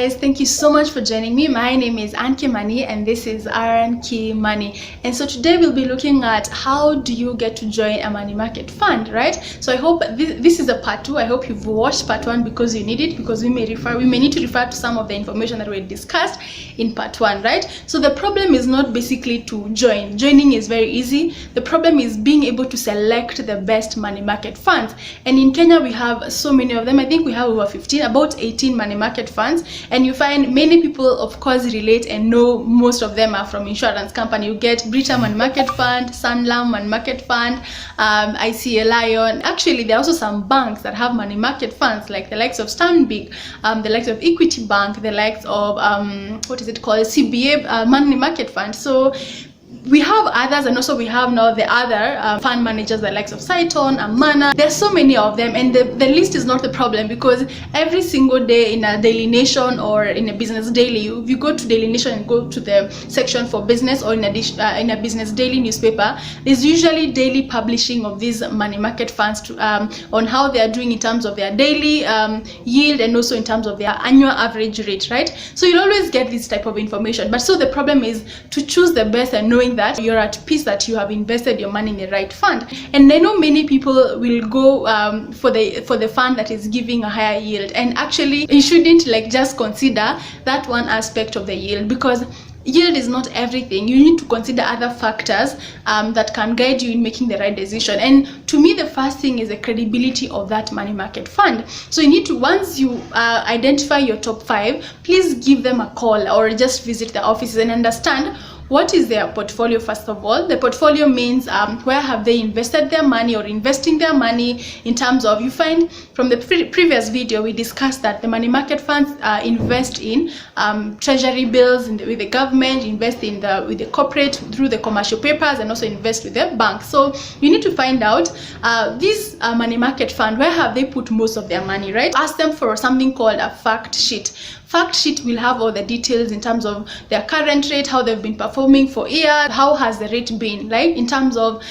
guys, thank you so much for joining me. My name is Anki Money and this is Anki Money. And so today we'll be looking at how do you get to join a money market fund, right? So I hope this is a part 2. I hope you've watched part 1 because you need it, because we may need to refer to some of the information that we discussed in part 1, right? So the problem is not basically to join. Joining is very easy. The problem is being able to select the best money market funds. And in Kenya we have so many of them. I think we have over 15, about 18 money market funds, and you find many people of course relate and know most of them are from insurance company. You get Britam Money Market Fund, Sanlam Money Market Fund, ICA Lion. Actually there are also some banks that have money market funds, like the likes of Stanbic, the likes of Equity Bank, the likes of what is it called, CBA money market fund. So we have others, and also we have now the other fund managers, the likes of Saiton, Amana. There's so many of them, and the list is not the problem, because every single day in a Daily Nation or in a Business Daily, if you go to Daily Nation and go to the section for business, or in a Business Daily newspaper, there's usually daily publishing of these money market funds to, on how they are doing in terms of their daily yield, and also in terms of their annual average rate, right? So you'll always get this type of information. But so the problem is to choose the best and knowing that you're at peace that you have invested your money in the right fund. And I know many people will go for the fund that is giving a higher yield, and actually you shouldn't just consider that one aspect of the yield, because yield is not everything. You need to consider other factors that can guide you in making the right decision. And to me, the first thing is the credibility of that money market fund. So you need to, once you identify your top 5, please give them a call or just visit the offices and understand what is their portfolio. First of all, the portfolio means where have they invested their money or investing their money, in terms of, you find from the previous video we discussed that the money market funds invest in treasury bills with the government, invest in with the corporate through the commercial papers, and also invest with the bank. So you need to find out this money market fund, where have they put most of their money, right? Ask them for something called a fact sheet. Fact sheet will have all the details in terms of their current rate, how they've been performing for years, how has the rate been, like in terms of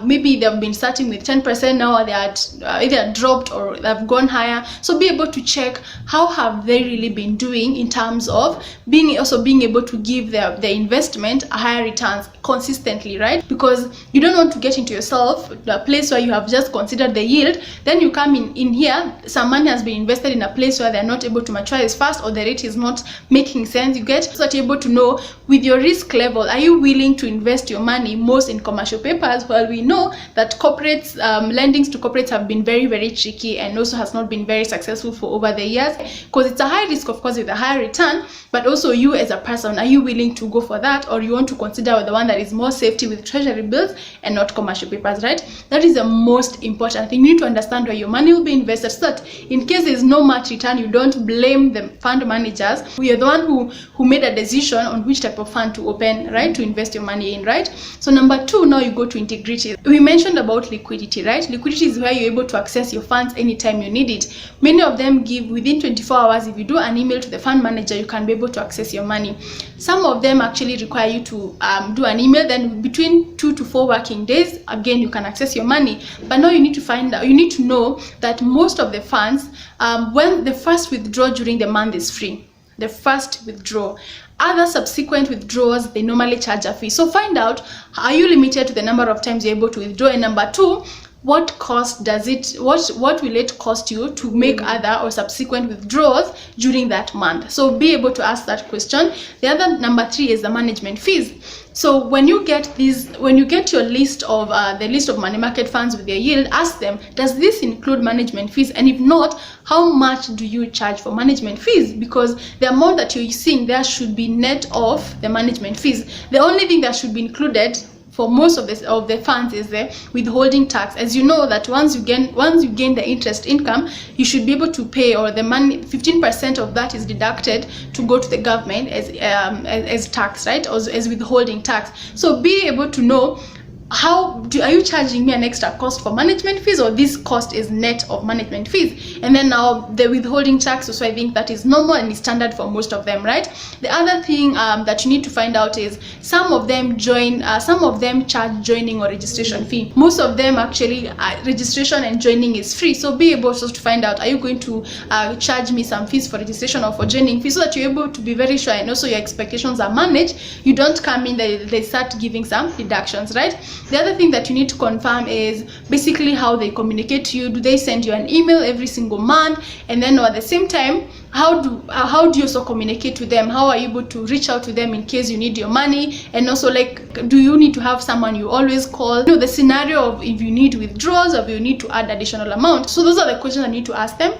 maybe they've been starting with 10%, now they are either dropped or they've gone higher. So be able to check how have they really been doing in terms of being able to give the investment a higher returns consistently, right? Because you don't want to get into yourself the place where you have just considered the yield, then you come in here, some money has been invested in a place where they're not able to mature as fast, or the rate is not making sense. You get, so that you're able to know with your risk level, are you willing to invest your money most in commercial papers? Well, we know that corporates, lendings to corporates have been very, very tricky, and also has not been very successful for over the years, because it's a high risk, of course, with a higher return. But also you as a person, are you willing to go for that, or you want to consider the one that is more safety with treasury bills and not commercial papers, right? That is the most important thing. You need to understand where your money will be invested, so that in case there's no much return, you don't blame the fund managers. We are the one who made a decision on which type of fund to open, right, to invest your money in, right? So number 2, now you go to integrity. We mentioned about liquidity, right? Liquidity is where you're able to access your funds anytime you need it. Many of them give within 24 hours. If you do an email to the fund manager, you can be able to access your money. Some of them actually require you to do an email, then between 2 to 4 working days, again, you can access your money. But now you need to find out, you need to know that most of the funds, when the first withdrawal during the month is free, the first withdrawal. Other subsequent withdrawals, they normally charge a fee. So find out, are you limited to the number of times you're able to withdraw? And number 2, what cost does it, what will it cost you to make other or subsequent withdrawals during that month? So be able to ask that question. The other, number 3, is the management fees. So when you get your list of the list of money market funds with their yield, ask them, does this include management fees? And if not, how much do you charge for management fees? Because the amount that you're seeing there should be net of the management fees. The only thing that should be included for most of the funds is the withholding tax. As you know that once you gain the interest income, you should be able to pay, or the money, 15% of that is deducted to go to the government as tax, right, or as withholding tax. So be able to know are you charging me an extra cost for management fees, or this cost is net of management fees? And then now the withholding tax, so I think that is normal and is standard for most of them, right? The other thing that you need to find out is some of them charge joining or registration fee. Most of them actually registration and joining is free, so be able to find out, are you going to charge me some fees for registration or for joining fee, so that you're able to be very sure and also your expectations are managed. You don't come in, they start giving some deductions, right? The other thing that you need to confirm is basically how they communicate to you. Do they send you an email every single month? And then at the same time, how do you also communicate with them? How are you able to reach out to them in case you need your money? And also, like, do you need to have someone you always call? You know, the scenario of if you need withdrawals or if you need to add additional amount. So those are the questions I need to ask them.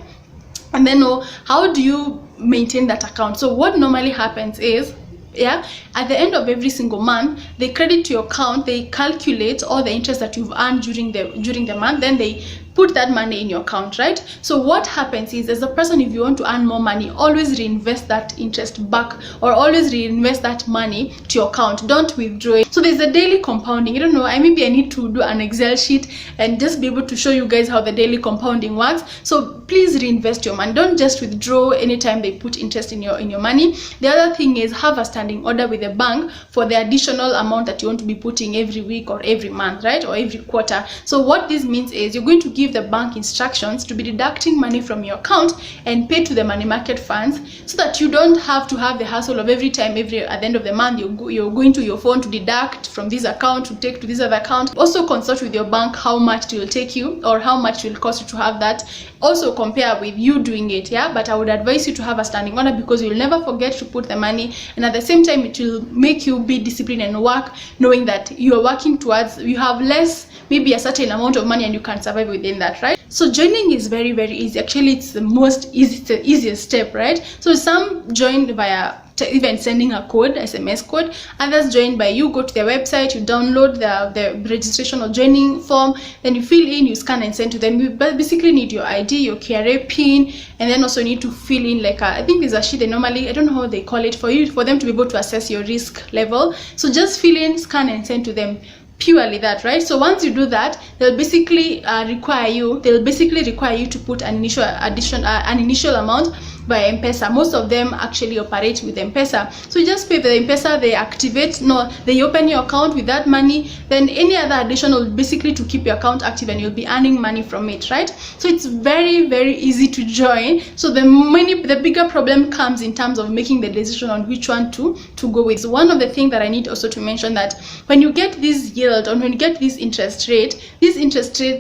And then how do you maintain that account? So what normally happens is, at the end of every single month, they credit to your account, they calculate all the interest that you've earned during the month, then they put that money in your account, right? So what happens is, as a person, if you want to earn more money, always reinvest that interest back, or always reinvest that money to your account. Don't withdraw it. So there's a daily compounding. I don't know, maybe I need to do an Excel sheet and just be able to show you guys how the daily compounding works. So please reinvest your money. Don't just withdraw anytime they put interest in your money. The other thing is, have a standing order with the bank for the additional amount that you want to be putting every week or every month, right? Or every quarter. So what this means is, you're going to give the bank instructions to be deducting money from your account and pay to the money market funds, so that you don't have to have the hassle of every time at the end of the month you're going to your phone to deduct from this account to take to this other account. Also consult with your bank how much it will take you or how much it will cost you to have that. Also compare with you doing it, but I would advise you to have a standing order, because you'll never forget to put the money, and at the same time it will make you be disciplined and work knowing that you are working towards, you have less, maybe a certain amount of money, and you can survive within that, right? So joining is very, very easy. Actually, it's the easiest step, right? So some join via even sending a code, SMS code. Others join by you go to their website, you download the registration or joining form, then you fill in, you scan and send to them. You basically need your ID, your KRA pin, and then also need to fill in I think there's a sheet they normally, I don't know how they call it, for them to be able to assess your risk level. So just fill in, scan and send to them. Purely that, right? So once you do that, they'll basically require you to put an initial amount by M-Pesa. Most of them actually operate with M-Pesa. So you just pay the M-Pesa, they open your account with that money, then any other additional basically to keep your account active, and you'll be earning money from it, right? So it's very, very easy to join. So the bigger problem comes in terms of making the decision on which one to go with. So one of the things that I need also to mention, that when you get this yield, or when you get this interest rate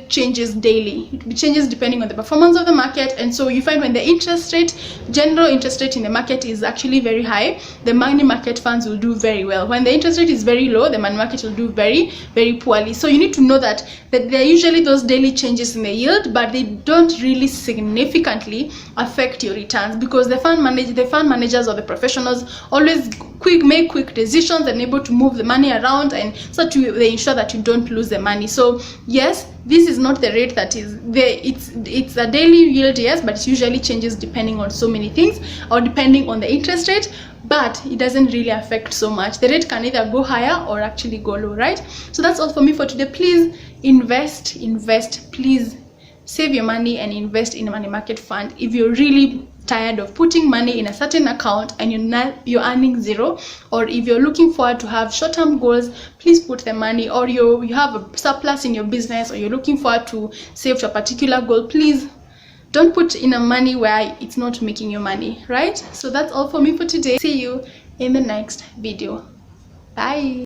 changes daily. It changes depending on the performance of the market. And so you find when the general interest rate in the market is actually very high, the money market funds will do very well. When the interest rate is very low, the money market will do very, very poorly. So you need to know that there are usually those daily changes in the yield, but they don't really significantly affect your returns, because the fund managers or the professionals always make quick decisions and able to move the money around, and so they ensure that you don't lose the money. So yes, this is not the rate that is there. It's a daily yield, yes, but it usually changes depending on so many things, or depending on the interest rate, but it doesn't really affect so much. The rate can either go higher or actually go low, right? So that's all for me for today. Please invest. Please save your money and invest in a money market fund. If you're really tired of putting money in a certain account and you're earning zero, or if you're looking forward to have short-term goals, please put the money, or you have a surplus in your business, or you're looking forward to save to a particular goal, please don't put in a money where it's not making you money, right? So that's all for me for today. See you in the next video. Bye.